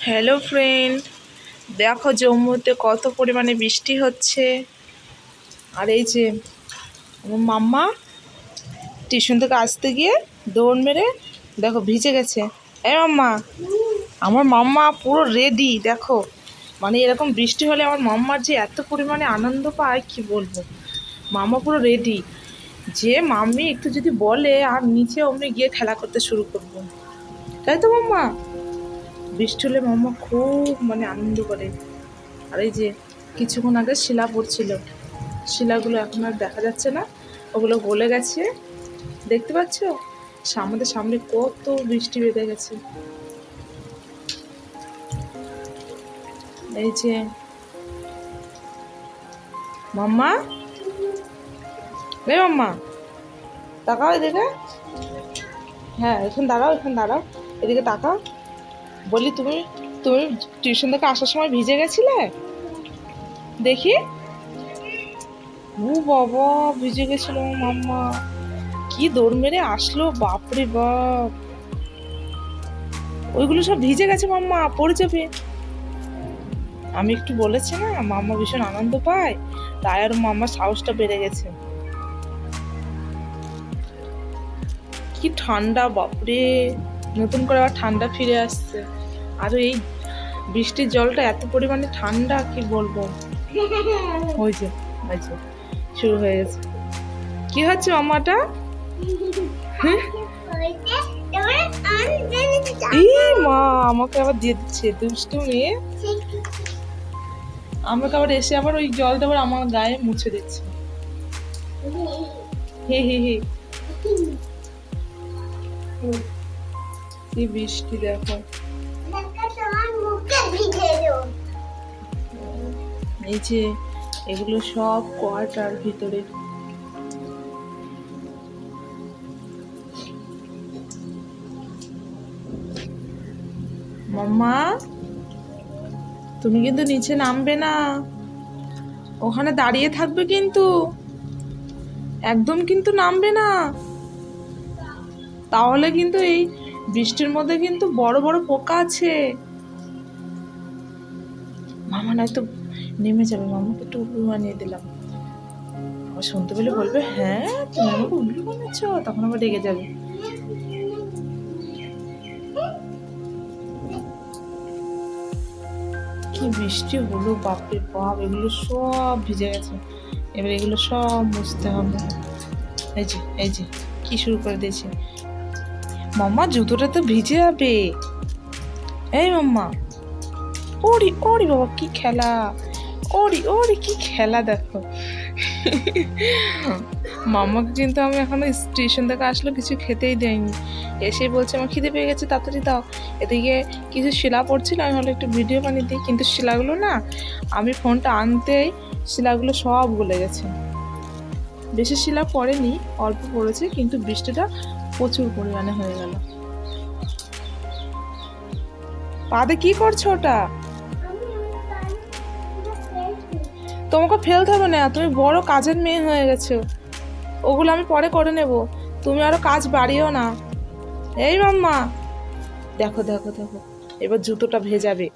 Hello friend, দেখো জম্মুতে কত পরিমাণে বৃষ্টি হচ্ছে। আর এই যে আমার মাম্মা টিউশন থেকে আসতে গিয়ে দৌড় মেরে দেখো ভিজে গেছে। এই মাম্মা, আমার মাম্মা পুরো রেডি। দেখো মানে এরকম বৃষ্টি হলে আমার মাম্মার যে এত পরিমাণে আনন্দ পায় কি বলবো। মাম্মা পুরো রেডি, যে মাম্মি একটু যদি বলে আর নিচে অমনি গিয়ে খেলা করতে শুরু করবো, তাই তো মাম্মা? বৃষ্টি হলে মাম্মা খুব আনন্দ করে। আর এই যে কিছুক্ষণ আগে শিলা পড়ছিল, শিলাগুলো এখন আর দেখা যাচ্ছে না, ওগুলো গলে গেছে। দেখতে পাচ্ছ আমাদের সামনে কত বৃষ্টি বেঁধে গেছে। এই যে মাম্মা, এই মাম্মা তাকাও এদিকে। হ্যাঁ এখন দাঁড়াও, এখন দাঁড়াও, এদিকে তাকাও। বলি তুমি তুমি টিউশন থেকে আসার সময় ভিজে গেছিলে? দেখি। ও বাবা, ভিজে গেছিল মাম্মা, কি দৌড় মেরে আসলো, বাপরে বাপ। ওইগুলো সব ভিজে গেছে মাম্মা, পড়ে যাবে। আমি একটু বলেছি না, মাম্মা ভীষণ আনন্দ পায়, তাই আর মাম্মার সাহসটা বেড়ে গেছে। কি ঠান্ডা, বাপরে, নতুন করে আবার ঠান্ডা ফিরে আসছে। আর এই বৃষ্টির জলটা এত পরিমাণে ঠান্ডা কি বলবো। ওই যে ওই যে শুরু হয়ে গেছে। কি হচ্ছে মাম্মাটা? এই মা আমাকে আবার দিয়ে দিচ্ছে, দুষ্টু মেয়ে। আমাকে আবার এসে আবার ওই জলটা আবার আমার গায়ে মুছে দিচ্ছে। হে হে হে, কি বৃষ্টি দেখো। এই যে এগুলো সব কোয়ার্টার ভিতরে। মাম্মা তুমি কিন্তু নিচে নামবে না, ওখানে দাঁড়িয়ে থাকবে কিন্তু, একদম কিন্তু নামবে না, তাহলে কিন্তু এই বৃষ্টির মধ্যে কিন্তু বড় বড় পোকা আছে। মামা নয়তো নেমে যাবে। মামাকে একটু উল্লু বানিয়ে দিলাম, আবার শুনতে পেলে বলবে হ্যাঁ তুমি আমাকে উল্লু বানাচ্ছ, তখন আবার রেগে যাবে। কি বৃষ্টি হলো, বাপরে বাপ, এগুলো সব ভিজে গেছে। এবার এগুলো সব মুছতে হবে। এই যে এই যে কি শুরু করে দিয়েছে। মাম্মা জুতোটা তো ভিজে যাবে। এই মাম্মা, ওরি ওরি বাবা কি খেলা, ওরি ওরি কি খেলা দেখো। মাম্মাকে কিন্তু আমি এখনো স্টেশন থেকে আসলো কিছু খেতেই দেয়নি, এসেই বলছে আমার খিদে পেয়ে গেছে তাড়াতাড়ি দাও। এদিকে কিছু শিলা পড়ছিল, আমি হলো একটু ভিডিও বানিয়ে দিই, কিন্তু শিলাগুলো না, আমি ফোনটা আনতেই শিলাগুলো সব গলে গেছে। বেশি শিলা পড়েনি, অল্প পড়েছে, কিন্তু বৃষ্টিটা প্রচুর পরিমাণে হয়ে গেল। পাদে কি করছো ওটা? তোমাকে ফেলতে হবে না, তুমি বড় কাজের মেয়ে হয়ে গেছো, ওগুলো আমি পরে করে নেব, তুমি আরো কাজ বাড়িও না। এই মাম্মা দেখো দেখো দেখো, এবার জুতোটা ভেজাবে।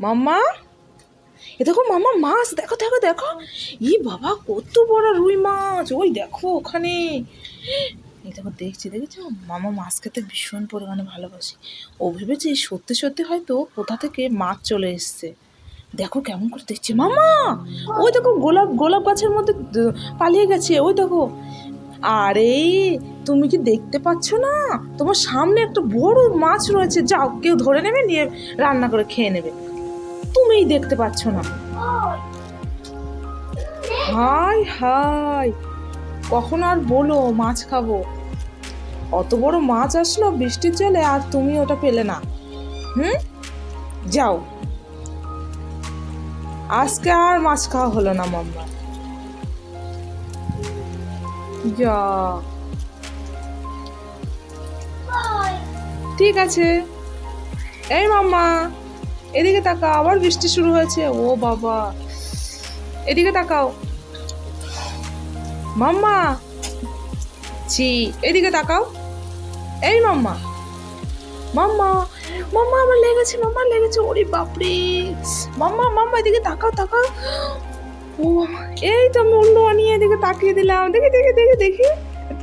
মাম্মা এ দেখো মাম্মা, মাছ দেখো দেখো দেখো, ই বাবা কত বড় রুই মাছ, ওই দেখো ওখানে। এই দেখো দেখছি, দেখেছো মামা মাছ খেতে ভীষণ পরিমাণে ভালোবাসে। ও ভেবেছে সত্যি সত্যি হয়তো কোথা থেকে মাছ চলে এসছে। দেখো কেমন করে দেখছে মামা, ওই দেখো গোলাপ গোলাপ গাছের মধ্যে পালিয়ে গেছে, ওই দেখো। আরে তুমি কি দেখতে পাচ্ছ না, তোমার সামনে একটা বড় মাছ রয়েছে, যাও কেউ ধরে নেবে, নিয়ে রান্না করে খেয়ে নেবে, তুমিই দেখতে পাচ্ছ না। হাই হাই, কখন আর বলো মাছ খাবো, অত বড় মাছ আসলো বৃষ্টির জলে, আর তুমি ওটা পেলে না। যাও, আজকে আর মাছ খাওয়া হলো না মাম্মা। যা, ঠিক আছে। এই মাম্মা এদিকে তাকাও, আবার বৃষ্টি শুরু হয়েছে, ও বাবা, এদিকে তাকাও মাম্মা। ছি, এদিকে তাকাও। এই মাম্মা, মাম্মা মাম্মা আমার লেগেছে, মাম্মা লেগেছে, ওরে বাপরে। মাম্মা মাম্মা এদিকে তাকাও তাকাও। ও এই তো আমি উল্লু বানিয়ে এদিকে তাকিয়ে দিলাম, দেখি দেখি দেখি দেখি।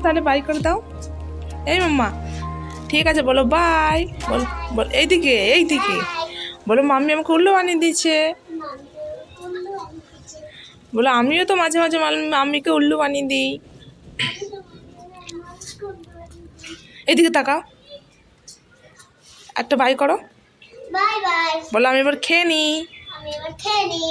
তাহলে বাই করে দাও। এই মাম্মা ঠিক আছে বলো বাই। বল বল এইদিকে এইদিকে বলো, মাম্মি আমাকে উল্লু বানিয়ে দিচ্ছে। বলো আমিও তো মাঝে মাঝে মাম্মিকে উল্লু বানিয়ে দিই। এইদিকে তাকাও, একটা বাই করো। Bye bye. বলো আমি এবার খেয়ে নিই। আমি এবার খেয়ে নিই।